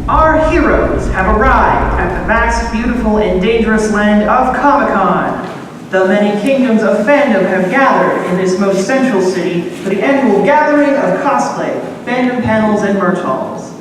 Our heroes have arrived at the vast, beautiful, and dangerous land of Comic-Con. The many kingdoms of fandom have gathered in this most central city for the annual gathering of cosplay, fandom panels, and merch halls.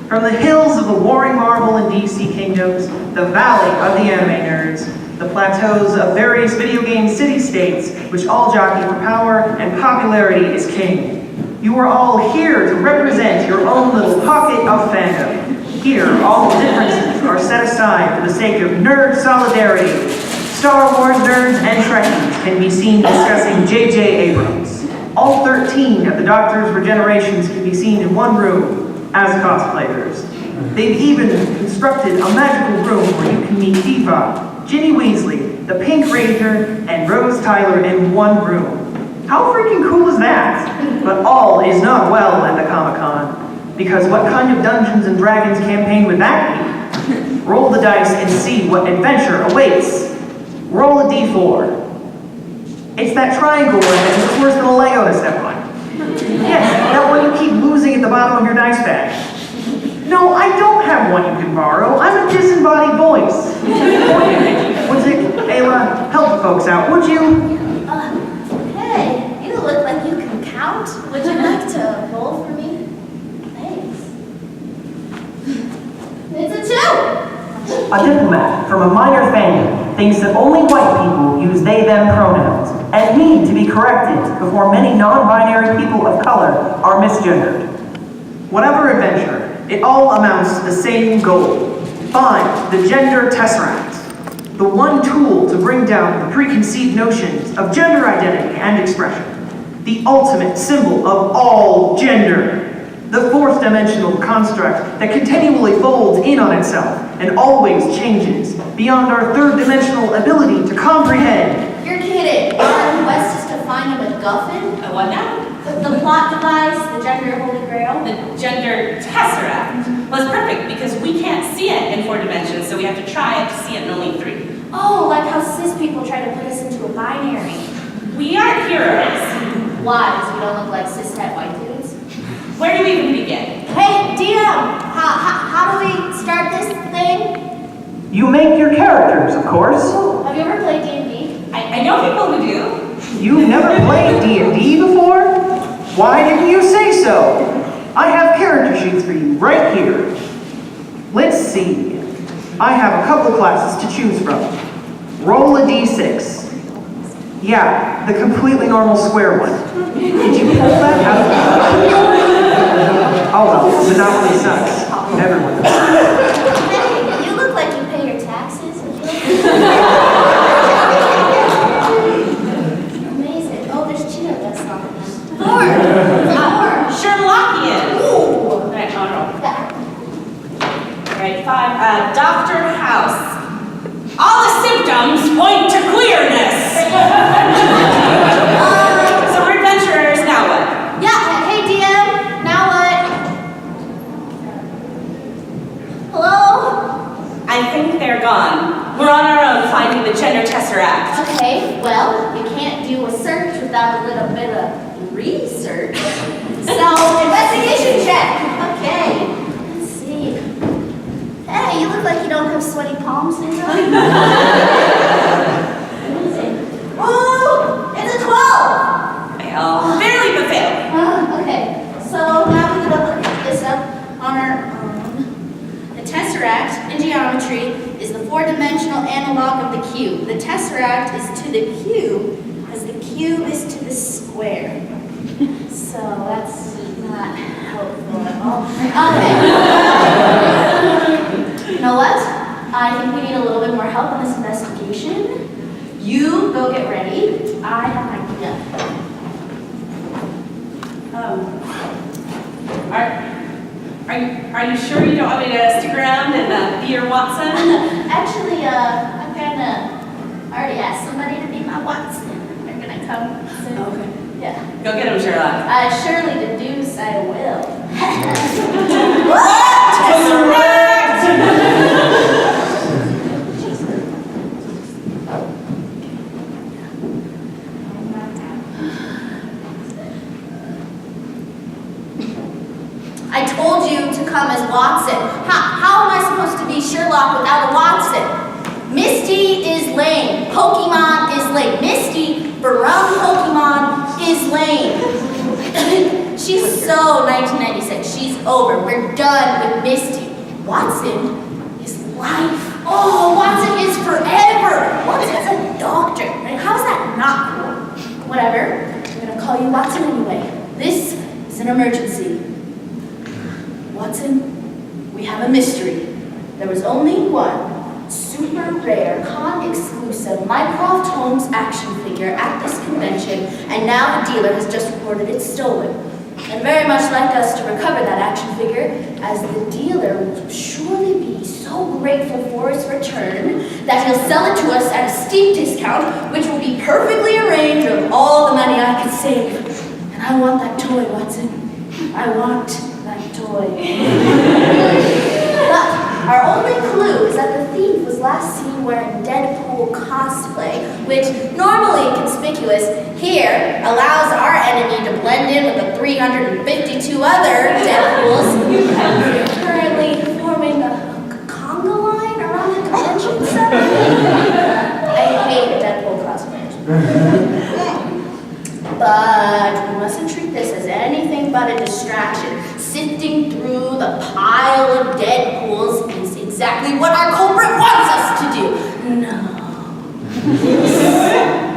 From the hills of the warring Marvel and DC kingdoms, the valley of the anime nerds, the plateaus of various video game city-states, which all jockey for power and popularity is king. You are all here to represent your own little pocket of fandom. Here, all differences are set aside for the sake of nerd solidarity. Star Wars nerds and Trekkies can be seen discussing J.J. Abrams. All 13 of the Doctor's regenerations can be seen in one room as cosplayers. They've even constructed a magical room where you can meet Tifa, Ginny Weasley, the Pink Ranger, and Rose Tyler in one room. How freaking cool is that? But all is not well at the Comic-Con. Because what kind of Dungeons and Dragons campaign would that be? Roll the dice and see what adventure awaits. Roll a d4. It's that triangle one that is worse than a Lego to step on. Yes, that one you keep losing at the bottom of your dice bag. No, I don't have one you can borrow. I'm a disembodied voice. Woodzick, Ayla, help the folks out, would you? Hey, you look like you can count. Would you like to roll for me? It's a 2! A diplomat from a minor fandom thinks that only white people use they-them pronouns and need to be corrected before many non-binary people of color are misgendered. Whatever adventure, it all amounts to the same goal. Find the gender TesserACT, the one tool to bring down the preconceived notions of gender identity and expression, the ultimate symbol of all gender. The fourth dimensional construct that continually folds in on itself and always changes beyond our third dimensional ability to comprehend. You're kidding. Our quest is to find a MacGuffin? A what now? The plot device, the gender holy grail. The gender TesserACT. Well, it's perfect because we can't see it in 4 dimensions, so we have to try to see it in only 3. Oh, like how cis people try to put us into a binary. We aren't heroes. Why? Because we don't look like cis-het white dudes? Where do we even begin? Hey, DM! How do we start this thing? You make your characters, of course. Ooh, have you ever played D&D? I know people who do. You've never played D&D before? Why didn't you say so? I have character sheets for you right here. Let's see. I have a couple classes to choose from. Roll a d6. Yeah, the completely normal square one. Did you pull that out? Oh well, Monopoly sucks. Everyone does. Hey, you look like you pay your taxes. Amazing. Oh, there's Cheeto dust on them. 4! Sherlockian. Ooh! Alright, I'll roll. Alright, 5. Dr. House. All the symptoms point to queerness. So we're adventurers, now what? Yeah, hey DM, now what? Hello? I think they're gone. We're on our own finding the gender TesserACT. Okay, well, you can't do a search without a little bit of research. So, investigation check. Okay, let's see. Hey, you look like you don't have sweaty palm syndrome. Ooh, it's a 12! Fail. Barely but fail. Okay, so now we're gonna look this up on our own. The TesserACT in geometry is the 4-dimensional analog of the cube. The TesserACT is to the cube as the cube is to the square. So that's not helpful at all. Okay. You know what? I think we need a little bit more help on this investigation. You go get ready. I have an idea. Are you sure you don't want me to stick around and be your Watson? Actually, I'm gonna already asked somebody to be my Watson. They're gonna come soon. Okay. Yeah. Go get him, Sherlock. Surely deduce I will. TesserACT! I told you to come as Watson. How am I supposed to be Sherlock without a Watson? Misty is lame. Pokemon is lame. Misty, from Pokemon, is lame. She's so 1996. She's over. We're done with Misty. Watson is life. Oh, Watson is forever. Watson's a doctor. Right? How's that not cool? Whatever. I'm gonna call you Watson anyway. This is an emergency. Watson, we have a mystery. There was only one super rare, con-exclusive Mycroft Holmes action figure at this convention, and now the dealer has just reported it's stolen. And very much like us to recover that action figure, as the dealer will surely be so grateful for its return that he'll sell it to us at a steep discount, which will be perfectly arranged of all the money I could save. And I want that toy, Watson. I want that toy. But our only clue is that the thief was last seen wearing Deadpool cosplay, which, normally conspicuous, here allows our enemy to blend in with the 352 other Deadpools currently forming a conga line around the convention center. I hate Deadpool cosplayers. But we mustn't treat this as anything but a distraction. Sifting through the pile of Deadpools is exactly what our culprit wants us to do. No.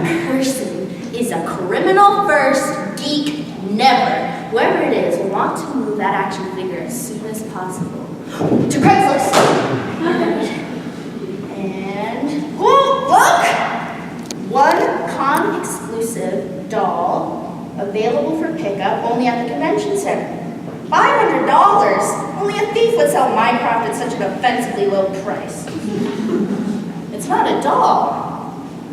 This person is a criminal first, geek never. Whoever it is will want to move that action figure as soon as possible. To Craigslist. And look! One con-exclusive doll available for pickup only at the convention center. $500? Only a thief would sell Minecraft at such an offensively low price. It's not a doll.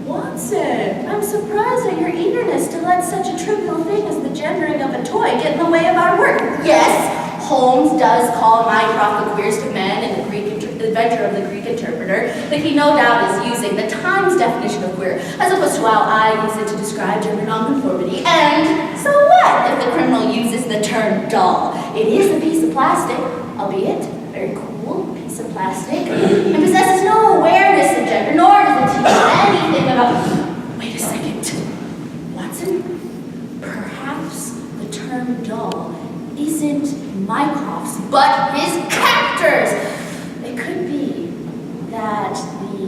Watson, I'm surprised at your eagerness to let such a trivial thing as the gendering of a toy get in the way of our work. Yes, Holmes does call Mycroft the queerest of men in the Adventure of the Greek Interpreter, but he no doubt is using the Times definition of queer, as opposed to how I use it to describe gender nonconformity. And so what if the criminal uses the term doll? It is a piece of plastic, albeit a very cool piece of plastic, and possesses no awareness of gender, nor does it teach anything about... Wait a second. Watson, perhaps the term doll isn't Mycroft's, but his captor's. It could be that the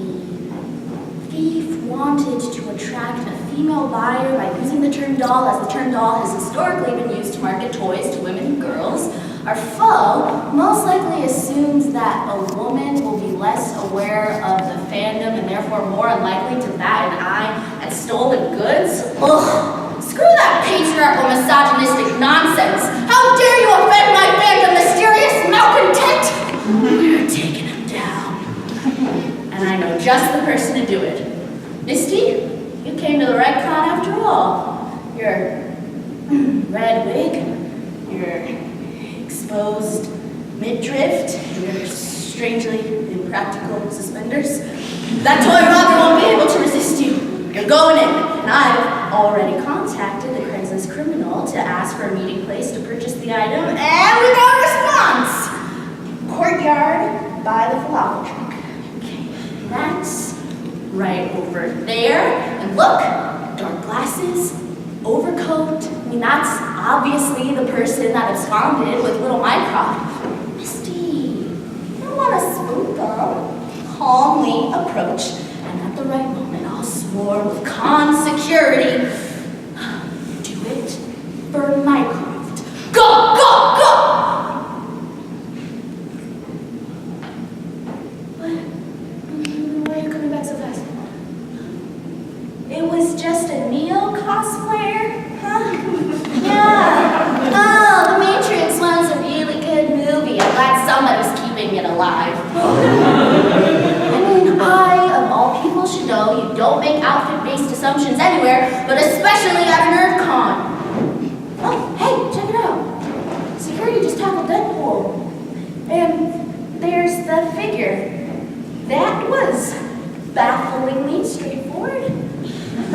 thief wanted to attract a female buyer by using the term doll, as the term doll has historically been used to market toys to women and girls. Our foe most likely assumes that a woman will be less aware of the fandom and therefore more unlikely to bat an eye at stolen goods. Ugh! Screw that patriarchal, misogynistic nonsense! How dare you offend my fandom, mysterious malcontent! We're taking him down. And I know just the person to do it. Misty, you came to the right con after all. Your red wig, your exposed midriff, your strangely impractical suspenders. That toy robber won't be able to resist you. You're going in. And I've already contacted the Craigslist criminal to ask for a meeting place to purchase the item, and we got a response. Courtyard by the falafel truck. Okay, that's right over there. And look, dark glasses, overcoat. I mean, that's obviously the person that absconded with little Mycroft. Misty, you don't want to spook them. Calmly approach, and at the right moment, I'll swarm with con security. Do it for Mycroft. Go, go, go! Why are you coming back so fast? It was just a Neo cosplayer? Huh? Yeah. Oh, The Matrix was a really good movie. I'm glad somebody's keeping it alive. I mean, I, of all people, should know you don't make outfit-based assumptions anywhere, but especially at a nerd con. Oh, hey, check it out. Security just tackled Deadpool. And there's the figure. That was bafflingly straightforward. I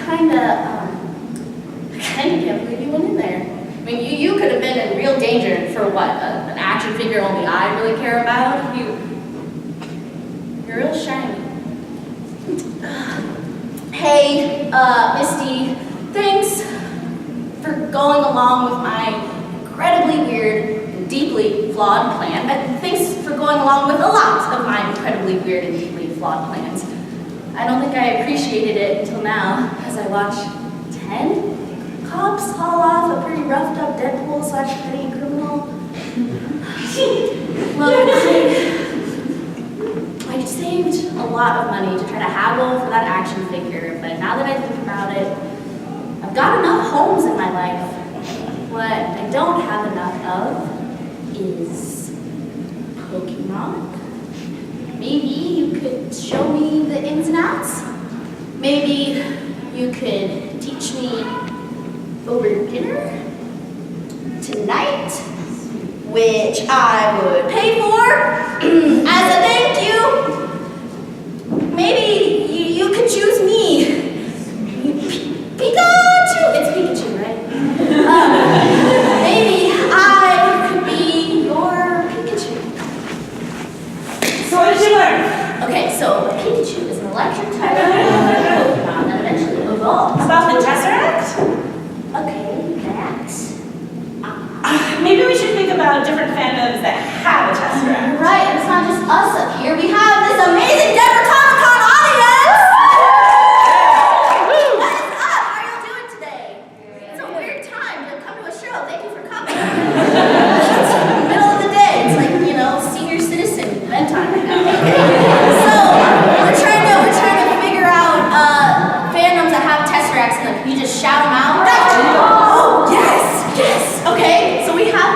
kinda can't believe you went in there. I mean, you could have been in real danger for what, a action figure only I really care about. You're real shiny. Hey, Misty, thanks for going along with my incredibly weird and deeply flawed plan. Thanks for going along with a lot of my incredibly weird and deeply flawed plans. I don't think I appreciated it until now, as I watched 10 cops haul off a pretty roughed up Deadpool/petty criminal. Look, I saved a lot of money to try to haggle for that action figure, but now that I think about it, I've got enough homes in my life. What I don't have enough of is Pokemon. Maybe you could show me the ins and outs. Maybe you could teach me over dinner tonight, which I would pay for as a thank you. Maybe you could choose me. Pikachu! It's Pikachu, right? Maybe I could be your Pikachu. So what did you learn? Okay, so Pikachu is an electric type of Pokemon that eventually evolves. About the TesserACT? Okay, that. Maybe we should think about different fandoms that have a TesserACT. Right, and it's not just us up here. We have this amazing Denver Comic-Con audience! What is up? How are you doing today? It's a weird time to come to a show. Thank you for coming. It's the middle of the day. It's like, senior citizen bedtime right now. So, we're trying to figure out fandoms that have TesserACts in them. Can you just shout them out? Oh, yes! Okay, so we have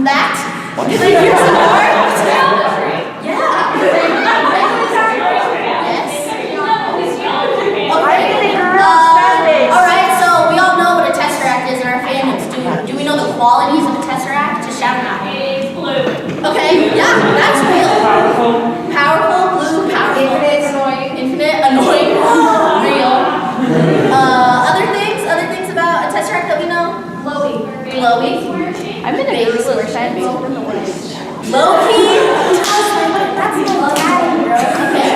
that. Here's some more. Yeah. Yes. Okay. Alright, so we all know what a TesserACt is in our fandoms. Do we know the qualities of a TesserACT? Just shout them out. It's blue. Okay, yeah, that's real. Powerful, blue, powerful. Infinite, annoying. Real. Other things about a TesserACT that we know? Glowy. I'm in a Baby group squirt with friends baby. over the woods. Low-key. That's the low bro. Okay.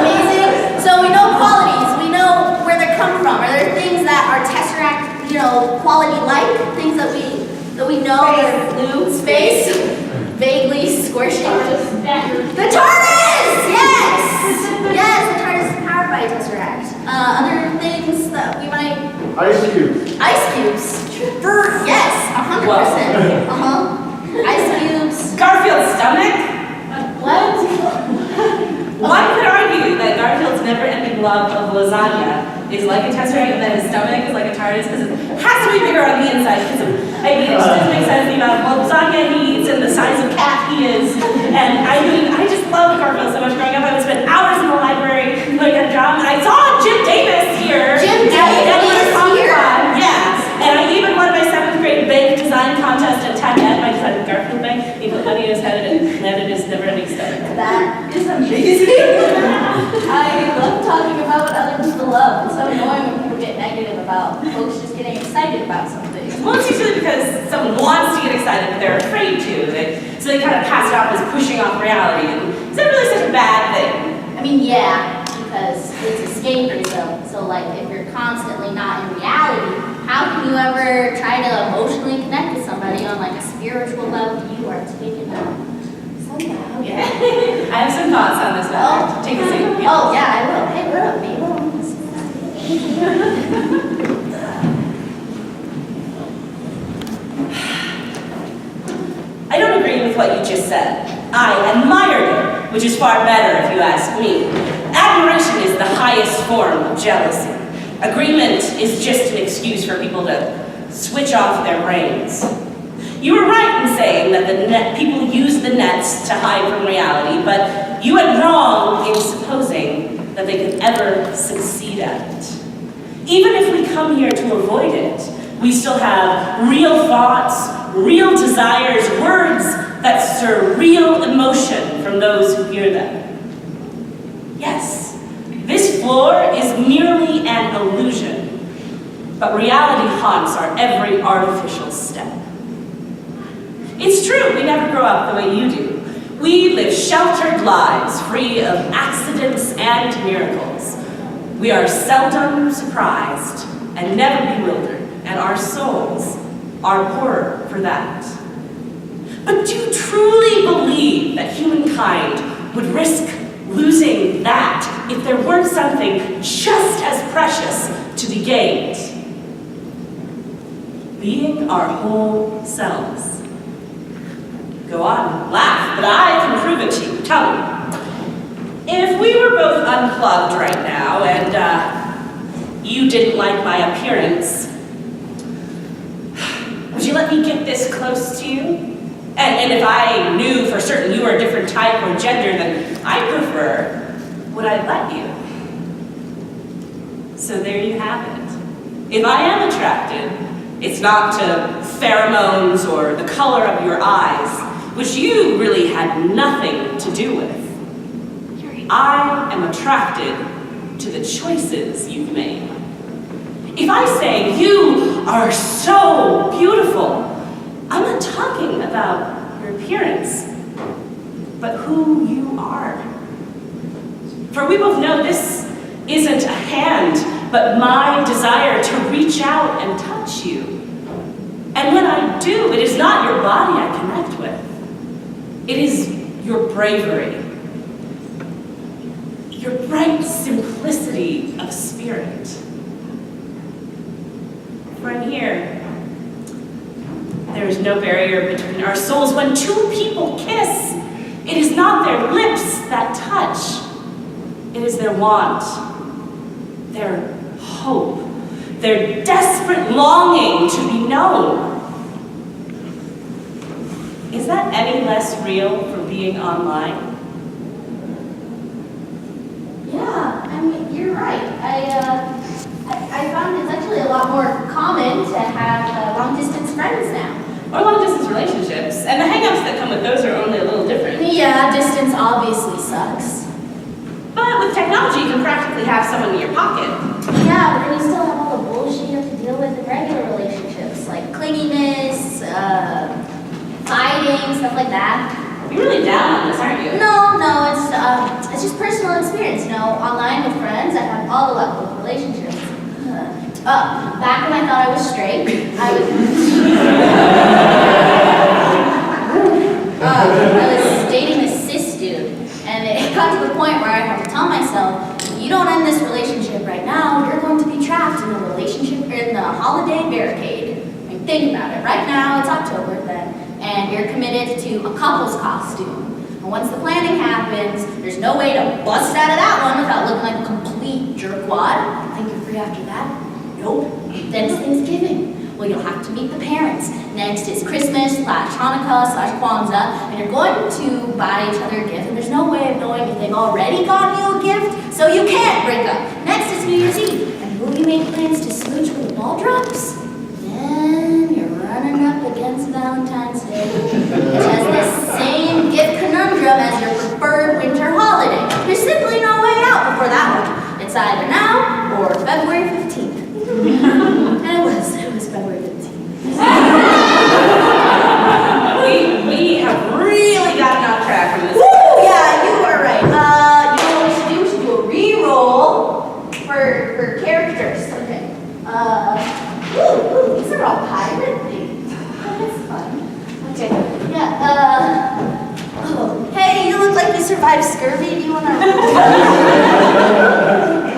Amazing. So we know qualities. We know where they come from. Are there things that are TesserACT, quality-like? Things that we know are blue? Space. Vaguely square-shaped. The TARDIS! Yes! Yes, the TARDIS is powered by a TesserACT. Other things that we might... Ice cubes. Ice cubes. Yes, 100%. Ice cubes. Garfield's stomach? What? One could argue that Garfield's never-ending love of lasagna is like a TesserACT, and that his stomach is like a TARDIS because it has to be bigger on the inside. Because it just doesn't make sense the amount of lasagna he eats and the size of cat he is. And I just love Garfield so much. Growing up, I would spend hours in the library learning how to draw, and I saw Jim Davis here. Jim Davis is here? Yeah. And I even won my 7th grade bank design contest at Tech Ed by designing Garfield Bank. He put money in his head and landed his never-ending stomach. That is amazing. I love talking about what other people love. It's so annoying when people get negative about folks just getting excited about something. Well, it's usually because someone wants to get excited, but they're afraid to. So they kind of pass it off as pushing off reality. And is that really such a bad thing? I mean, yeah, because it's escapism. So, if you're constantly not in reality, how can you ever try to emotionally connect with somebody on, a spiritual level? You are taking them somehow. Yeah. I have some thoughts on this matter. Take a seat. Oh, yeah, I will. Hey, what up, babe? I don't agree with what you just said. I admired it, which is far better if you ask me. Admiration is the highest form of jealousy. Agreement is just an excuse for people to switch off their brains. You were right in saying that people use the nets to hide from reality, but you had wrong in supposing that they could ever succeed at it. Even if we come here to avoid it, we still have real thoughts, real desires, words that stir real emotion from those who hear them. Yes, this floor is merely an illusion, but reality haunts our every artificial step. It's true, we never grow up the way you do. We live sheltered lives, free of accidents and miracles. We are seldom surprised and never bewildered, and our souls are poorer for that. But do you truly believe that humankind would risk losing that if there weren't something just as precious to be gained? Being our whole selves. Go on, laugh, but I can prove it to you. Tell me. If we were both unplugged right now and you didn't like my appearance, would you let me get this close to you? And if I knew for certain you were a different type or gender than I prefer, would I let you? So there you have it. If I am attracted, it's not to pheromones or the color of your eyes, which you really had nothing to do with. I am attracted to the choices you've made. If I say you are so beautiful, I'm not talking about your appearance, but who you are. For we both know this isn't a hand, but my desire to reach out and touch you. And when I do, it is not your body I connect with. It is your bravery, your bright simplicity of spirit. For in here, there is no barrier between our souls. When two people kiss, it is not their lips that touch. It is their want, their hope, their desperate longing to be known. Is that any less real for being online? Yeah, I mean, you're right. I found it's actually a lot more common to have long-distance friends now. Or long-distance relationships. And the hang-ups that come with those are only a little different. Yeah, distance obviously sucks. But with technology, you can practically have someone in your pocket. Yeah, but then you still have all the bullshit you have to deal with in regular relationships, like clinginess, fighting, stuff like that. You're really down on this, aren't you? No, it's just personal experience. You know, online with friends, I have all the luck with relationships. Back when I thought I was straight, I was dating a cis dude, and it got to the point where I had to tell myself, if you don't end this relationship right now, you're going to be trapped in the relationship in the holiday barricade. I mean, think about it. Right now, it's October then, and you're committed to a couple's costume. And once the planning happens, there's no way to bust out of that one without looking like a complete jerkwad. You think you're free after that? Nope. Then it's Thanksgiving. Well, you'll have to meet the parents. Next is Christmas/Hanukkah/Kwanzaa, and you're going to buy each other a gift, and there's no way of knowing if they've already gotten you a gift, so you can't break up. Next is New Year's Eve, and will you make plans to smooch when the ball drops? Then you're running up against Valentine's Day, which has the same gift conundrum as your preferred winter holiday. There's simply no way out before that one. It's either now or February 15th. And it was February 15th. We have really gotten off track from this. Woo! Yeah, you are right. You know what we should do? We should do a re-roll for characters. Okay. Ooh, these are all pirate themes. Oh, that's fun. Okay. Yeah, hey, you look like you survived scurvy. Do you want to...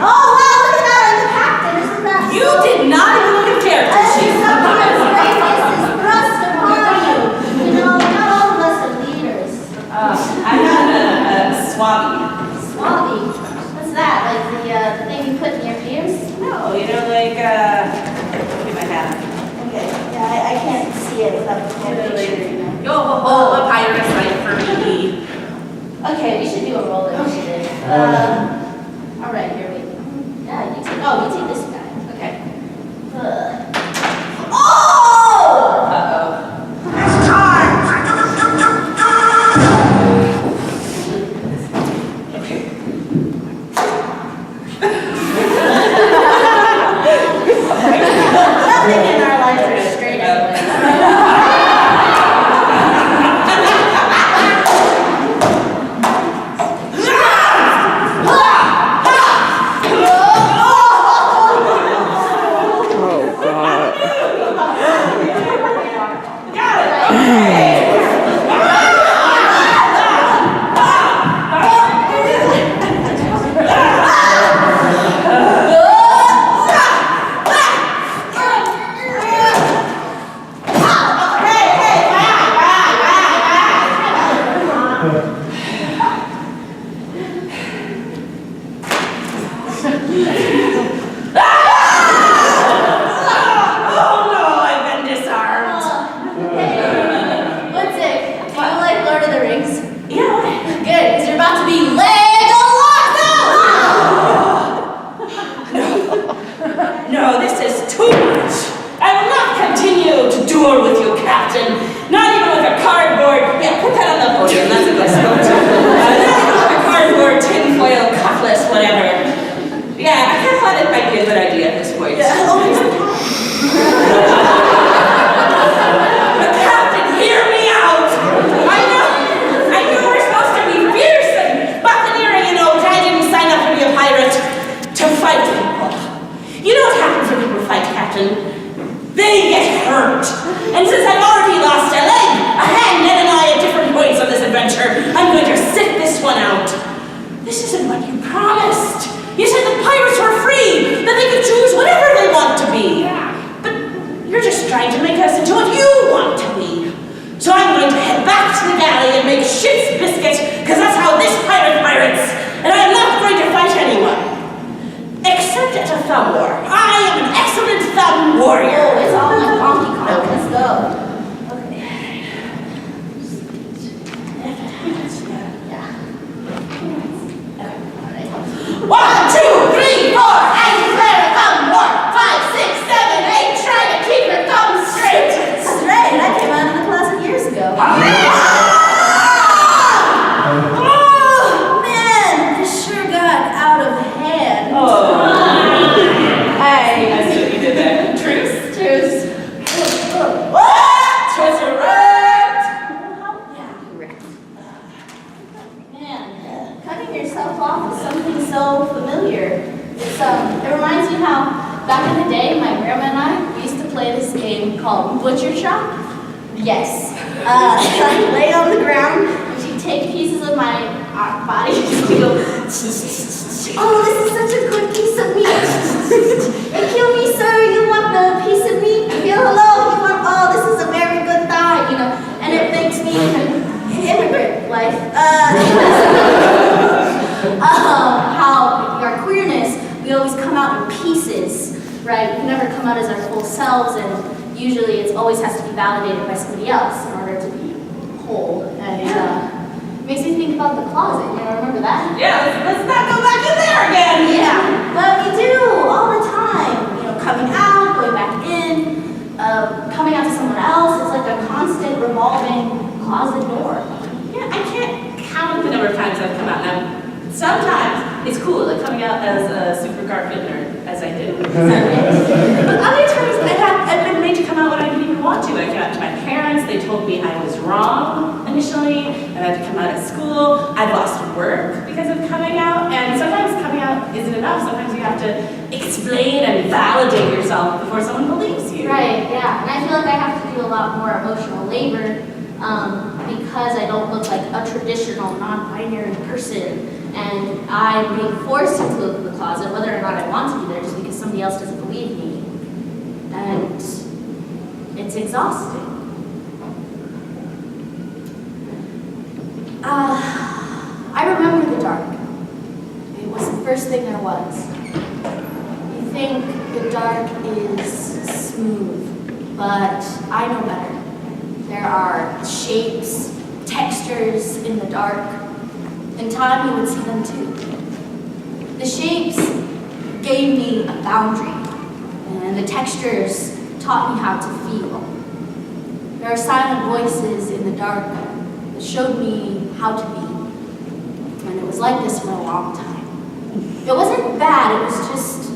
Oh, wow, look at that. I'm the captain. Isn't that... You did not even look at character sheet. Sometimes greatness is thrust upon you. You know, not all of us are leaders. I got a swabby. Swabby? What's that? Like the thing you put in your ears? No, you know, like, look at my hat. Okay, yeah, I can't see it without the whole picture. Yo, a pirate's life for me. Okay, we should do a roll initiative. All right, here we go. Yeah, you take this guy. Okay. Oh! Uh-oh. It's time! Nothing in our lives are straight anyway. make ship's biscuit, because that's how this pirate pirates, and I am not going to fight anyone. Except at a thumb war. I am an excellent thumb warrior. Oh, it's all like Donkey Kong. Let's go. Okay. Yeah. 1, 2, 3, 4. I declare a thumb war. 5, 6, 7, 8. Try to keep your thumb straight. Straight. I came out of the closet years ago. Ah! Oh, man. This sure got out of hand. Oh. Hey. I see what you did there. Truce? Truce. TesserACT! Man, cutting yourself off is something so familiar. It reminds me how back in the day, my grandma and I used to play this game called Butcher Shop. Yes. I'd lay on the ground and she'd take pieces of my body and she'd go, oh, this is such a good piece of meat. Kill me, sir. You want the piece of meat? Hello. You want? Oh, this is a very good thigh. You know, and it makes me immigrant life. How our queerness, we always come out in pieces, right? We never come out as our full selves, and usually it always has to be validated by somebody else in order to be whole. And makes me think about the closet. You know, remember that? Yeah, let's not go back in there again. Yeah, but we do all the time. You know, coming out, going back in, coming out to someone else. It's like a constant revolving closet door. Yeah, I can't count the number of times I've come out now. Sometimes it's cool, like coming out as a super Garfield nerd, as I did. But other times I've been made to come out when I didn't even want to. I came out to my parents, they told me I was wrong initially, and I had to come out at school. I've lost work because of coming out, and sometimes coming out isn't enough. Sometimes you have to explain and validate yourself before someone believes you. Right, yeah. And I feel like I have to do a lot more emotional labor because I don't look like a traditional non-binary person. And I'm being forced into the closet, whether or not I want to be there, just because somebody else doesn't believe me. And it's exhausting. I remember the dark. It was the first thing there was. You think the dark is smooth, but I know better. There are shapes, textures in the dark. In time, you would see them too. The shapes gave me a boundary, and the textures taught me how to feel. There are silent voices in the dark that showed me how to be. And it was like this for a long time. It wasn't bad, it was just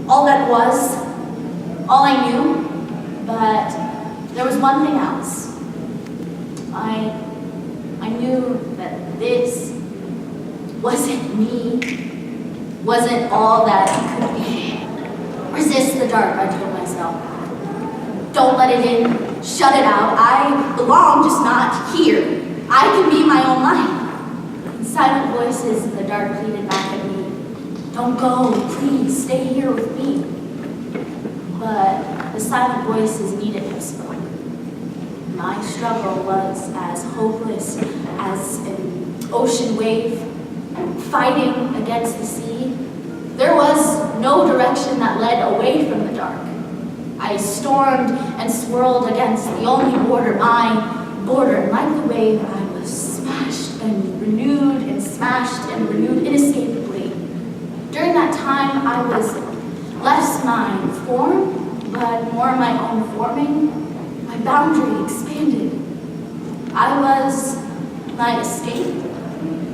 all that was, all I knew, but there was one thing else. I knew that this wasn't me, wasn't all that it could be. Resist the dark, I told myself. Don't let it in, shut it out. I belong, just not here. I can be my own light. And silent voices in the dark pleaded back at me. Don't go, please, stay here with me. But the silent voices needed to have spoken. My struggle was as hopeless as an ocean wave fighting against the sea. There was no direction that led away from the dark. I stormed and swirled against the only border, my border. And like the wave, I was smashed and renewed and smashed and renewed inescapably. During that time, I was less my form, but more my own forming. My boundary expanded. I was my escape,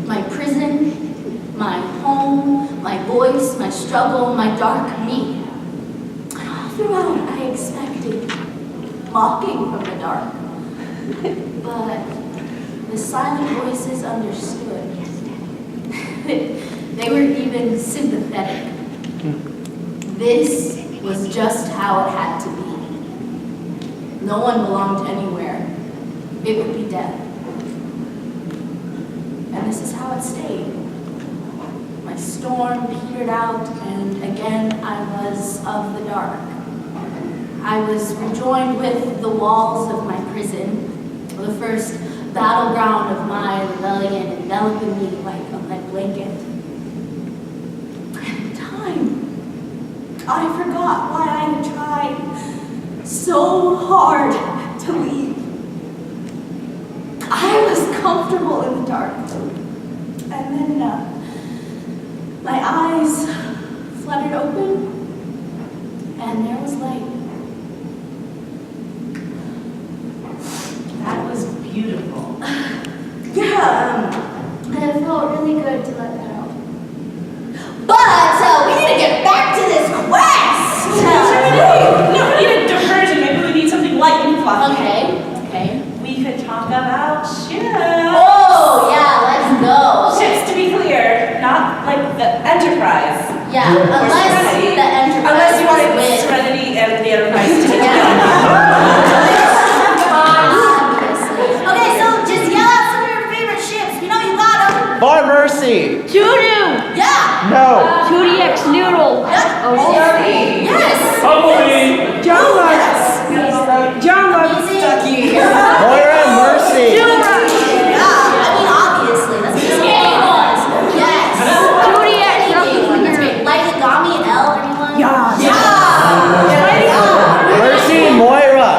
my prison, my home, my voice, my struggle, my dark me. And all throughout, I expected mocking from the dark. But the silent voices understood. They were even sympathetic. This was just how it had to be. No one belonged anywhere. It would be death. And this is how it stayed. My storm petered out, and again I was of the dark. I was rejoined with the walls of my prison, the first battleground of my rebellion, enveloping me like a lead blanket. At the time, I forgot why I had tried so hard to leave. I was comfortable in the dark. And then my eyes fluttered open, and there was light. That was beautiful. And it felt really good to let that out. But we need to get back to this quest! No, we need a diversion. Maybe we need something light and fluffy. Okay. We could talk about ships. Oh, yeah, let's go. Ships, to be clear, not like the Enterprise. Yeah, unless Serenity. the Enterprise Unless you wanted win. Serenity and the Enterprise to get Okay, so just yell out some of your favorite ships. We know you got them. For mercy! Choo-doo! Yeah. No! 2DX noodle! Yeah. Oh, sorry. Yes. John Lux! Easy. Moira, mercy! Yeah, I mean, obviously. That's just what it was. Yes. 2DX That's great. Light Yagami, L, anyone? Yeah. Yeah. Mercy, Moira!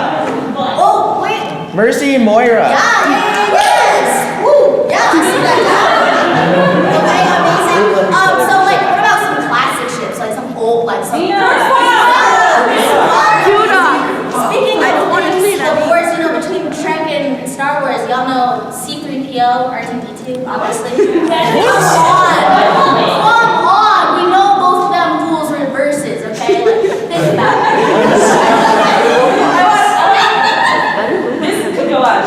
Oh, wait. Mercy, Moira! Yes. Woo. Yeah, I see that now. Okay, amazing. So, like, what about some classic ships? Like some old, like some... Speaking of the wars, between Trek and Star Wars, y'all know C-3PO, R2-D2, obviously. Come on! We know both of them rules reverses, okay? Like, think about it. This could go on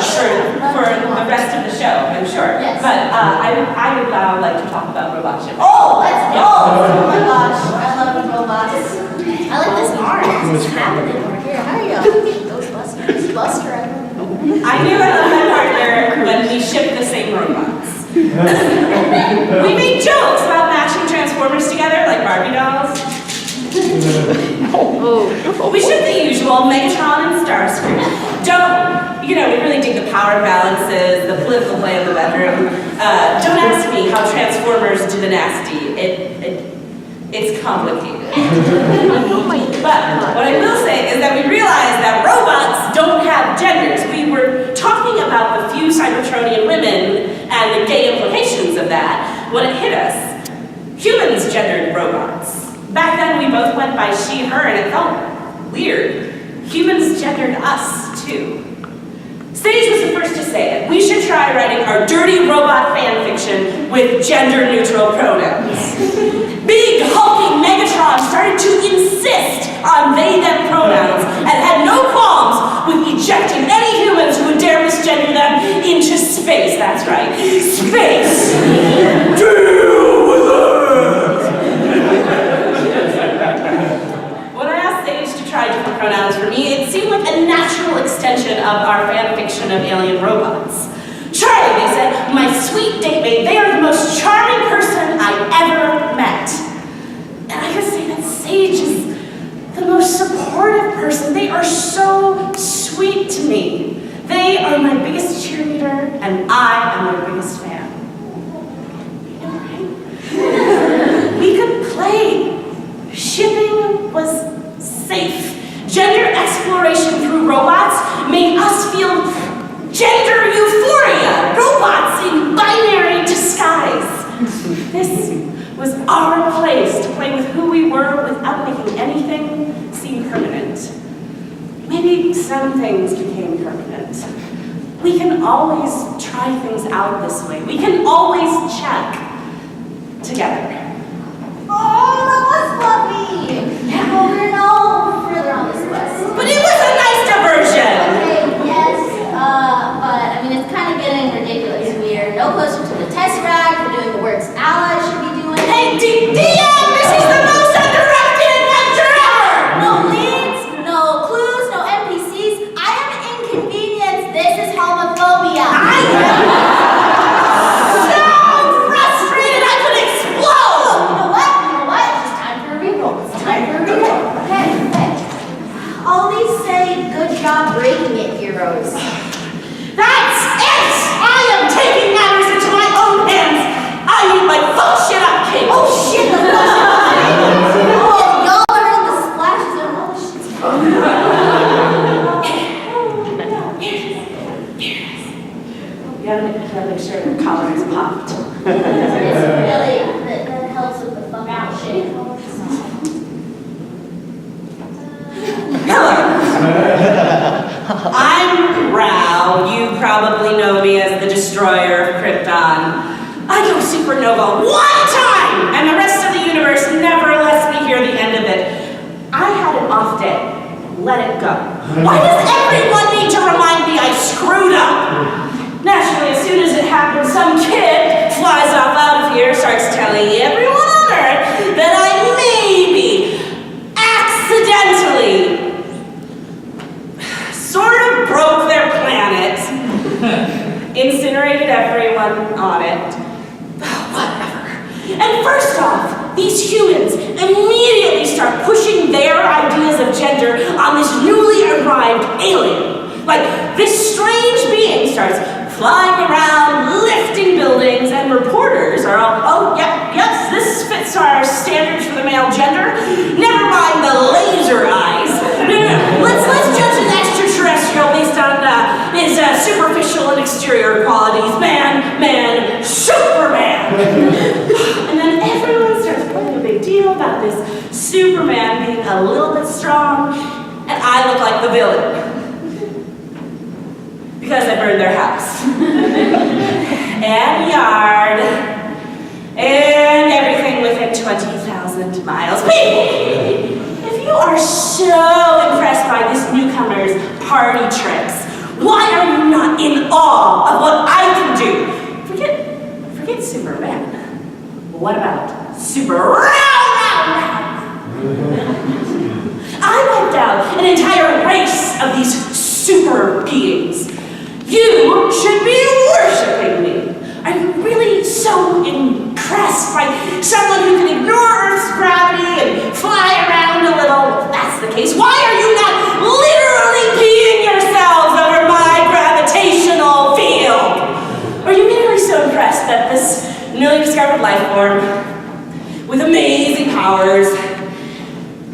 for the rest of the show, I'm sure. Yes. But I would now like to talk about robot ships. Oh, let's go! Oh my gosh, I love robots. I like this art. What's happening over here? How are you? Ghostbusters. Buster, I don't know. I knew I loved my partner when we shipped the same robots. We made jokes about matching Transformers together like Barbie dolls. We shipped the usual, Megatron and Starscream. We really dig the power balances, the political play of the bedroom. Don't ask me how Transformers do the nasty. It's complicated. But what I will say is that we realized that robots don't have genders. We were talking about the few Cybertronian women and the gay implications of that when it hit us. Humans gendered robots. Back then we both went by she, her, and it felt weird. Humans gendered us too. Sage was the first to say it. We should try writing our dirty robot fan fiction with gender-neutral pronouns. Big, hulking Megatron started to insist on they-them pronouns and had no qualms with ejecting any humans who would dare misgender them into space. That's right, space! Deal with it! When I asked Sage to try different pronouns for me, it seemed like a natural extension of our fan fiction of alien robots. Charlie, they said, my sweet date mate, they are the most charming person I ever met. And I gotta say that Sage is the most supportive person. They are so sweet to me. They are my biggest cheerleader, and I am their biggest fan. Right? We could play. Shipping was safe. Gender exploration through robots made us feel gender euphoria. Robots in binary disguise. This was our place to play with who we were without making anything seem permanent. Maybe some things became permanent. We can always try things out this way. We can always check together. Oh, that was fluffy! Yeah. Well, we're no further on this quest. But it was a nice diversion! Okay, yes, but I mean, it's kind of getting ridiculous. We are no closer to the TesserACT. We're doing the works Ayla should be doing. Hey, DM! This is the most undirected adventure ever! No leads, no clues, no NPCs. I am inconvenienced. This is homophobia. So frustrated I could explode! You know what? It's just time for a reroll. It's time for a reroll. Okay. All these gotta make sure the collar is popped. That helps with the fucking shit. I'm Rao. You probably know me as the destroyer of Krypton. I go supernova one time, and the rest of the universe never lets me hear the end of it. I had an off day. Let it go. Why does everyone need to remind me I screwed up? Naturally, as soon as it happens, some kid flies off out of here, starts telling everyone on Earth that I maybe accidentally sort of broke their planet, incinerated everyone on it. Whatever. And first off, these humans immediately start pushing their ideas of gender on this newly arrived alien. Like, this strange being starts flying around, lifting buildings, and reporters are all, oh, yes, this fits our standards for the male gender. Never mind the laser eyes. No. Let's judge an extraterrestrial based on his superficial and exterior qualities. Man, Superman. And then everyone starts putting a big deal about this Superman being a little bit strong, and I look like the villain. Because I burned their house. And yard. And everything within 20,000 miles. People! If you are so impressed by this newcomer's party tricks, why are you not in awe of what I can do? Forget Superman. What about Super I wiped out an entire race of these super beings. You should be worshiping me. I'm really so impressed by someone who can ignore Earth's gravity and fly around a little. If that's the case, why are you not literally peeing yourselves over my gravitational field? Are you merely so impressed that this newly discovered life form with amazing powers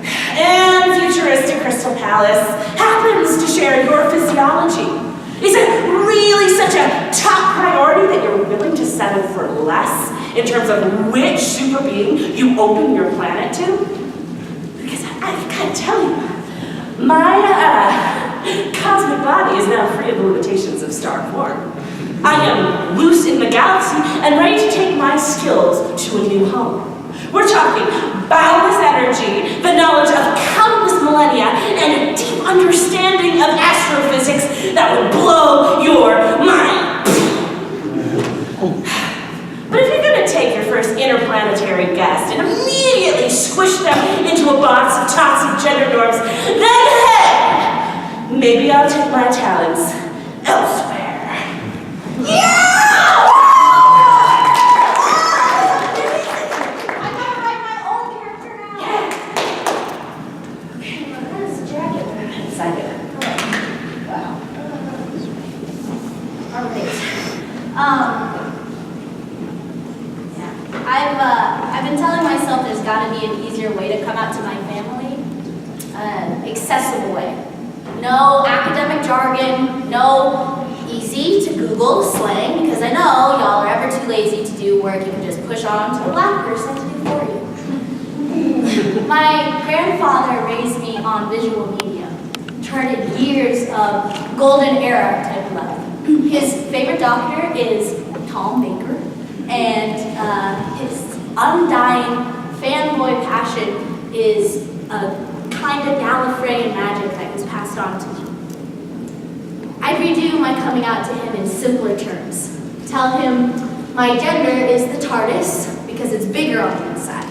and futuristic crystal palace happens to share your physiology? Is it really such a top priority that you're willing to settle for less in terms of which super being you open your planet to? Because I've got to tell you, my cosmic body is now free of the limitations of star form. I am loose in the galaxy and ready to take my skills to a new home. We're talking boundless energy, the knowledge of countless millennia, and a deep understanding of astrophysics that would blow your mind. But if you're going to take your first interplanetary guest and immediately squish them into a box of toxic gender norms, then hey, maybe I'll take my talents elsewhere. Yeah! I've been telling myself there's got to be an easier way to come out to my family, accessible way. No academic jargon, no easy to Google slang, because I know y'all are ever too lazy to do work you can just push on to a black person to do for you. My grandfather raised me on visual media, charted years of golden era type love. His favorite doctor is Tom Baker, and his undying fanboy passion is a kind of Gallifreyan magic that was passed on to me. I redo my coming out to him in simpler terms. Tell him my gender is the TARDIS because it's bigger on the inside.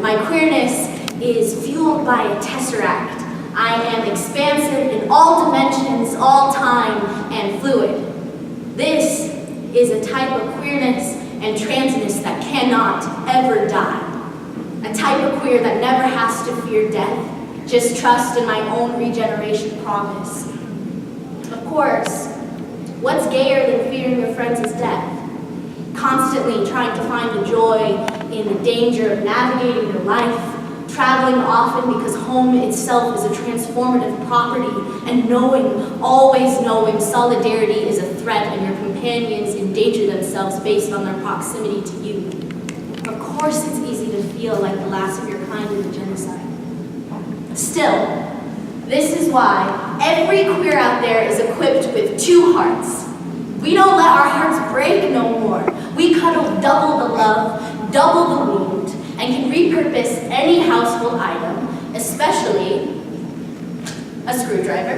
My queerness is fueled by a TesserACT. I am expansive in all dimensions, all time, and fluid. This is a type of queerness and transness that cannot ever die. A type of queer that never has to fear death, just trust in my own regeneration promise. Of course, what's gayer than fearing your friends' death? Constantly trying to find the joy in the danger of navigating your life, traveling often because home itself is a transformative property, and always knowing solidarity is a threat and your companions endanger themselves based on their proximity to you. Of course it's easy to feel like the last of your kind in a genocide. Still, this is why every queer out there is equipped with 2 hearts. We don't let our hearts break no more. We cuddle double the love, double the wound, and can repurpose any household item, especially a screwdriver,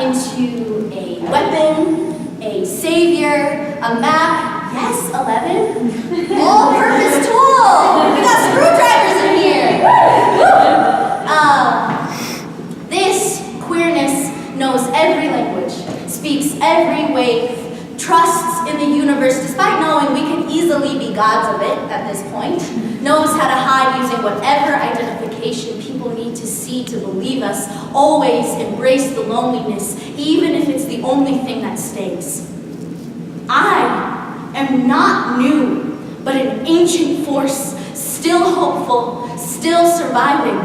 into a weapon, a savior, a map, yes, 11, all-purpose tool. We got screwdrivers in here. This queerness knows every language, speaks every wave, trusts in the universe despite knowing we can easily be gods of it at this point, knows how to hide using whatever identification people need to see to believe us, always embrace the loneliness, even if it's the only thing that stays. I am not new, but an ancient force, still hopeful, still surviving.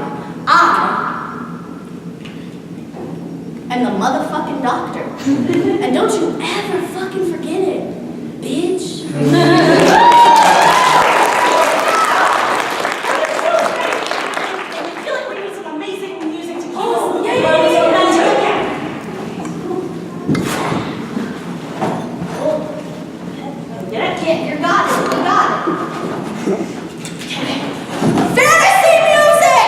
I am the motherfucking doctor. And don't you ever fucking forget it, bitch. I'm feeling we need some amazing music to keep us. Yeah, you got it. You got it. Fantasy music!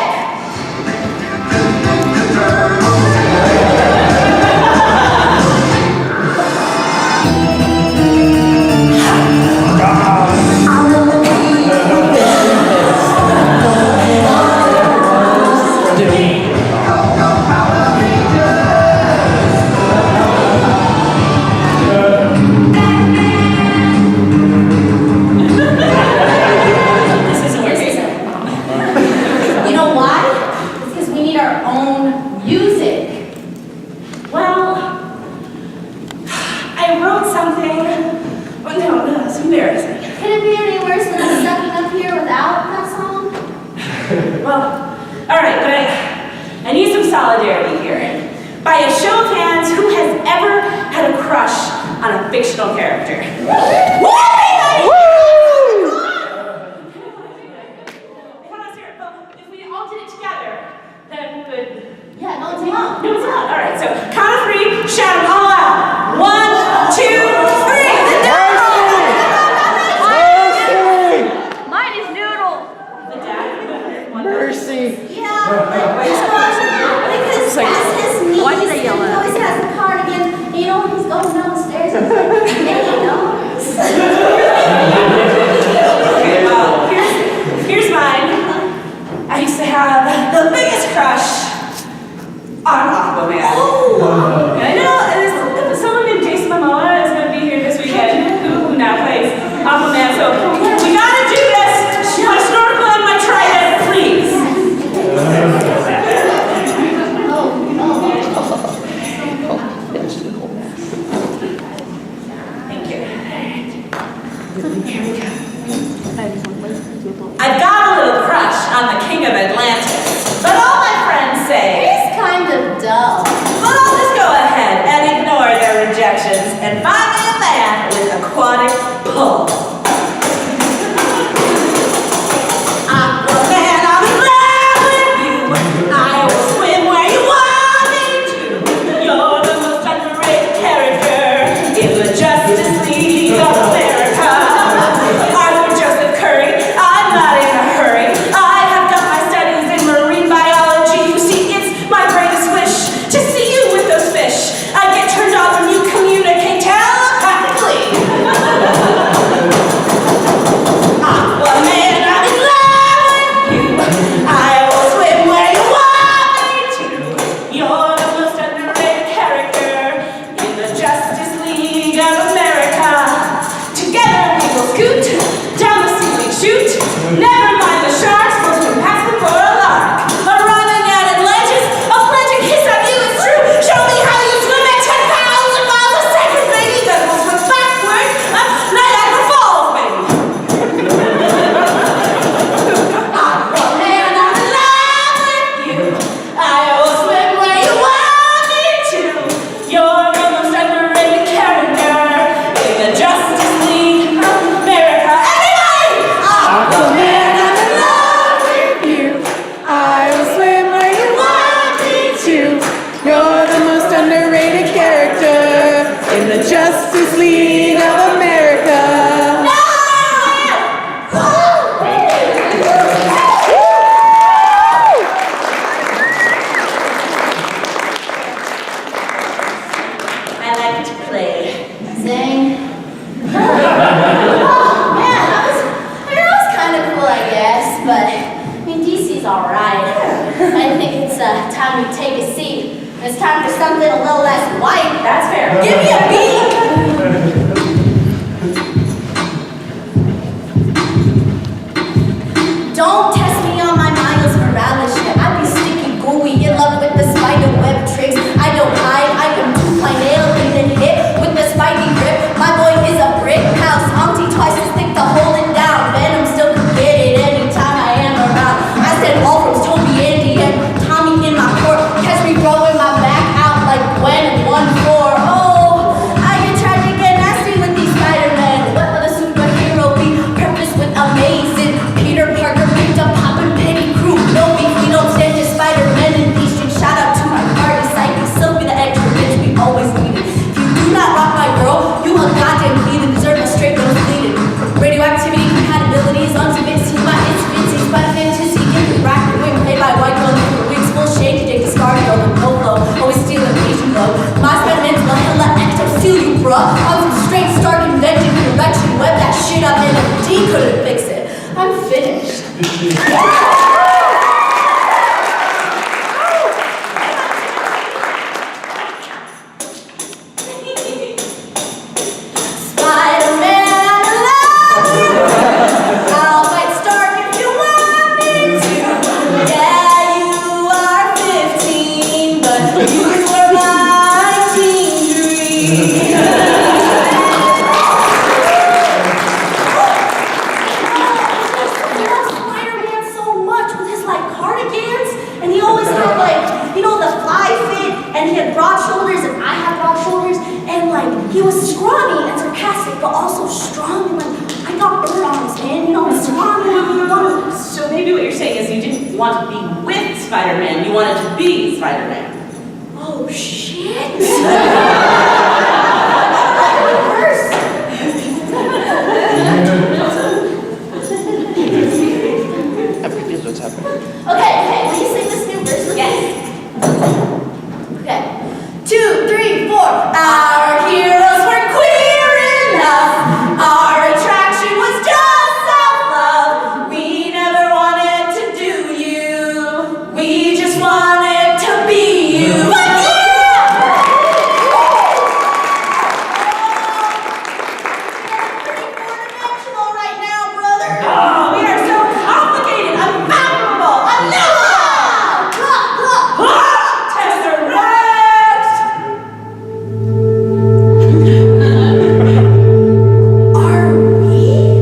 I've got a little crush on the king of Atlantis, but all my friends say He's kind of dull. but I'll just go ahead and ignore their rejections and find me a man with aquatic pull. Aquaman, I'm in love with you. I will swim where you want me to. You're the most underrated character in the Justice League of America. Arthur Joseph Curry, I'm not in a hurry. I have done my studies in marine biology. You see, it's my greatest wish to see you with those fish. I get turned on when you communicate telepathically. the Justice League of America. I like to play. Sing. Oh, man, that was kind of cool, I guess, but, I mean, DC's alright. I think it's time we take a seat. It's time for something a little less white. That's fair. Give me a beat! Don't test me on my Miles Morales shit. I be sticky gooey, in love with the spider web tricks. I don't hide, I can do my nail and then hit with the spidey grip. My boy is a brick house, auntie twice as thick to hold it down. Venom still can get it anytime I am around. I said all from Toby, Andy, and Tommy in my court. Catch me throwing my back out like Gwen in 1-4. Oh, I get tried to get nasty with these Spider-Men. What would a superhero be? Prefaced with amazing. Peter Parker picked up poppin' penny crew. No beef, we don't stand to Spider-Man and Eastern. Shout out to my party psychic, Sylvie the extra bitch we always needed. If you do not rock my girl, you a goddamn heathen, deserve a straight nose bleeding. Radioactivity compatibility is unconvincing. My intimacy, Spider-Man tizzy, get me racked and wing, played by white girl with wigs full shade, dick discarded over no flow, always stealing Asian love. My Spider-Man's will hella extra steal you, bruh. I'm some straight Stark invented correction, web that shit up and a D couldn't fix it. I'm finished. Spider-Man, I love you. I'll fight Stark if you want me to. Yeah, you are 15, but you were my teen dream. I love Spider-Man so much with his like cardigans, and he always had like, you know, the fly fit, and he had broad shoulders, and I had broad shoulders, and like he was scrawny and sarcastic, but also strong. And like I got bird arms, man. You know, scrawny. So maybe what you're saying is you didn't want to be with Spider-Man, you wanted to be Spider-Man. Oh shit! What's happening? Okay, will you sing this new verse? Yes. Okay. 2, 3, 4. Our heroes were queer enough. Our attraction was just self-love. We never wanted to do you. We just wanted to be you. But four-dimensional right now, brother. Oh, we are so complicated, unfathomable, TesserACT! Are we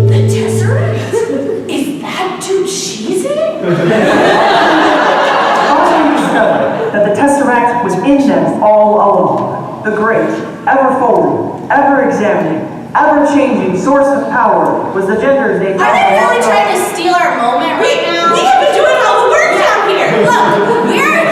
the TesserACT? Is that too cheesy? How do you discover that the TesserACT was in them all along? The great, ever-folding, ever-examining, ever-changing source of power was the genders they Are they really trying to steal our moment right now? We have been doing all the work down here! Look, we're